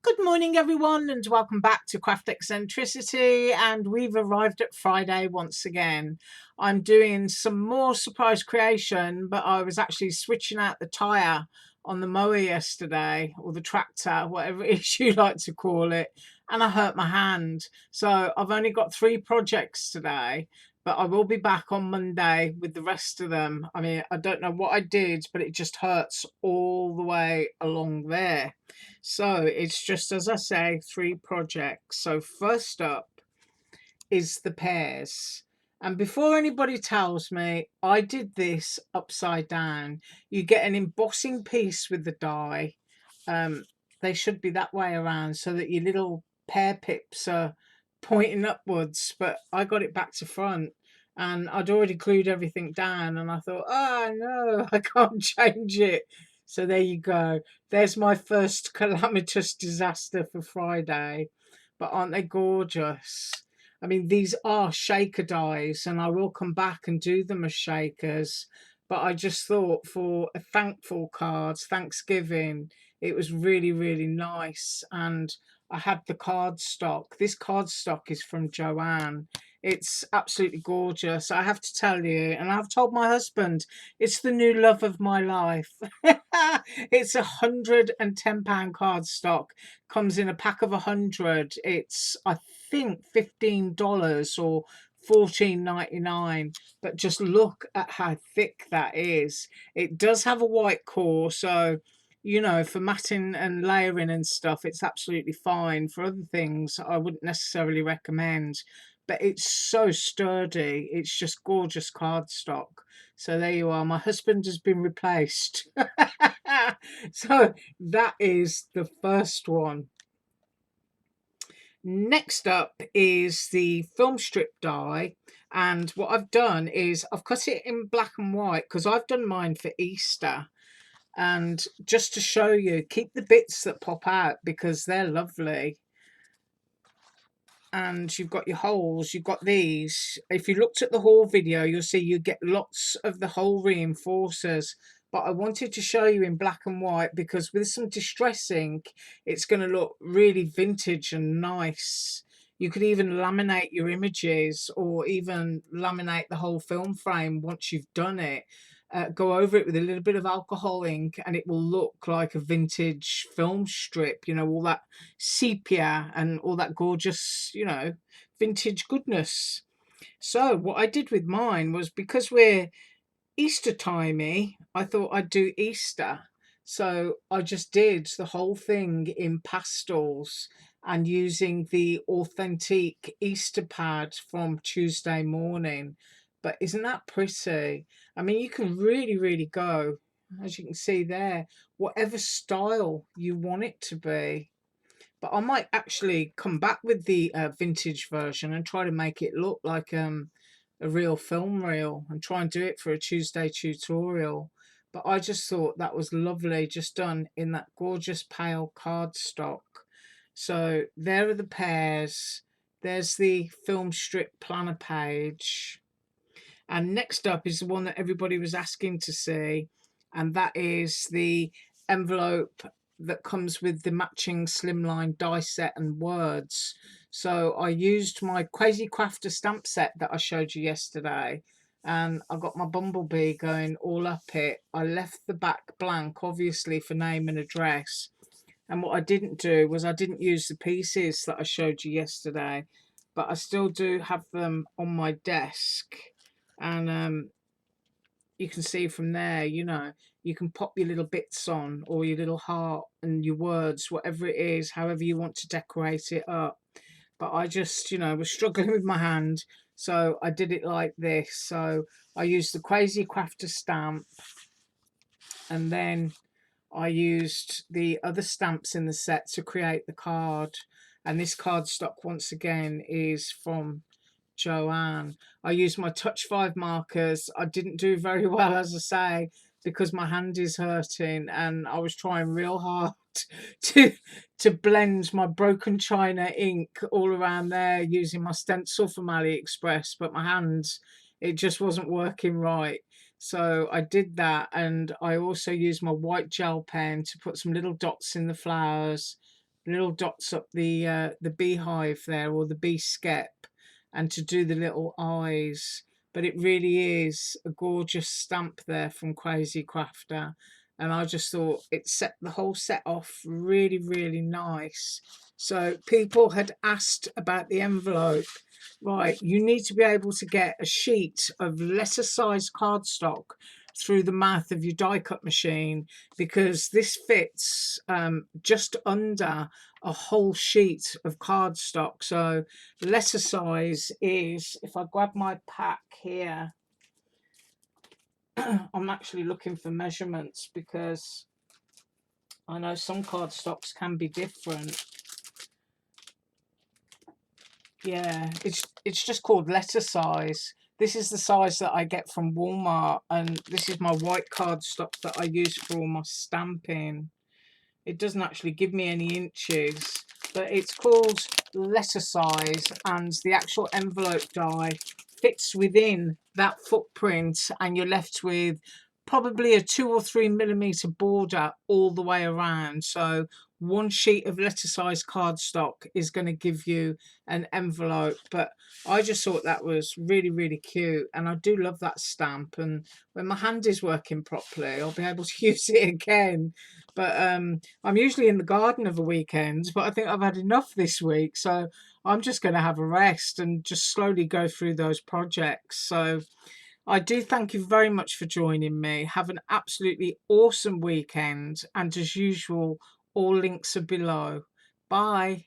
Good morning, everyone, and welcome back to Craft Eccentricity. And we've arrived at Friday once again. I'm doing some more surprise creation, but I was actually switching out the tyre on the mower yesterday, or the tractor, whatever it is you like to call it, and I hurt my hand. So I've only got 3 projects today, but I will be back on Monday with the rest of them. I mean, I don't know what I did, but it just hurts all the way along there. So it's just, as I say, 3 projects. So first up is the pears. And before anybody tells me, I did this upside down. You get an embossing piece with the die. Um, they should be that way around so that your little pear pips are pointing upwards. But I got it back to front. And I'd already glued everything down, and I thought, oh no, I can't change it. So there you go. There's my first calamitous disaster for Friday. But aren't they gorgeous? I mean, these are shaker dies, and I will come back and do them as shakers. But I just thought for a thankful cards, Thanksgiving, it was really, really nice. And I had the card stock. This card stock is from Joanne. It's absolutely gorgeous. I have to tell you, and I've told my husband, it's the new love of my life. It's £110 card stock. Comes in a pack of 100. It's, I think, $15 or $14.99. But just look at how thick that is. It does have a white core, so you know, for matting and layering and stuff, it's absolutely fine. For other things, I wouldn't necessarily recommend. But it's so sturdy. It's just gorgeous cardstock. So there you are. My husband has been replaced. So that is the first one. Next up is the film strip die, and what I've done is I've cut it in black and white because I've done mine for Easter. And just to show you, keep the bits that pop out because they're lovely. And you've got your holes, you've got these. If you looked at the haul video, you'll see you get lots of the hole reinforcers. But I wanted to show you in black and white because with some distress ink, it's going to look really vintage and nice. You could even laminate your images or even laminate the whole film frame once you've done it. Go over it with a little bit of alcohol ink and it will look like a vintage film strip, you know, all that sepia and all that gorgeous, you know, vintage goodness. So what I did with mine was, because we're Easter timey, I thought I'd do Easter. So I just did the whole thing in pastels and using the authentic Easter pad from Tuesday morning. But isn't that pretty? I mean, you can really, really go, as you can see there, whatever style you want it to be. But I might actually come back with the vintage version and try to make it look like a real film reel and try and do it for a Tuesday tutorial. But I just thought that was lovely, just done in that gorgeous pale cardstock. So there are the pairs. There's the film strip planner page. And next up is the one that everybody was asking to see, and that is the envelope that comes with the matching slimline die set and words. So I used my Crazy Crafter stamp set that I showed you yesterday, and I got my bumblebee going all up it. I left the back blank, obviously, for name and address. And what I didn't do was I didn't use the pieces that I showed you yesterday, but I still do have them on my desk. And you can see from there, you know, you can pop your little bits on, or your little heart and your words, whatever it is, however you want to decorate it up. But I just, you know, was struggling with my hand, so I did it like this. So I used the Crazy Crafter stamp, and then I used the other stamps in the set to create the card. And this cardstock, once again, is from Joanne. I used my Touch 5 markers. I didn't do very well, as I say, because my hand is hurting, and I was trying real hard to blend my broken china ink all around there using my stencil from Aliexpress, but my hands, it just wasn't working right. So I did that, and I also used my white gel pen to put some little dots in the flowers, little dots up the beehive there, or the bee skep, and to do the little eyes. But it really is a gorgeous stamp there from Crazy Crafter, and I just thought it set the whole set off really, really nice. So people had asked about the envelope. Right, you need to be able to get a sheet of letter size cardstock through the mouth of your die cut machine, because this fits just under a whole sheet of cardstock. So letter size is, if I grab my pack here, I'm actually looking for measurements because I know some cardstocks can be different. Yeah, it's just called letter size. This is the size that I get from Walmart, and this is my white cardstock that I use for all my stamping. It doesn't actually give me any inches, but it's called letter size, and the actual envelope die fits within that footprint, and you're left with probably a 2 or 3 millimeter border all the way around. So one sheet of letter size cardstock is going to give you an envelope. But I just thought that was really, really cute, and I do love that stamp, and when my hand is working properly I'll be able to use it again. But I'm usually in the garden of a weekend, but I think I've had enough this week, so I'm just going to have a rest and just slowly go through those projects. So I do thank you very much for joining me. Have an absolutely awesome weekend, and as usual, all links are below. Bye.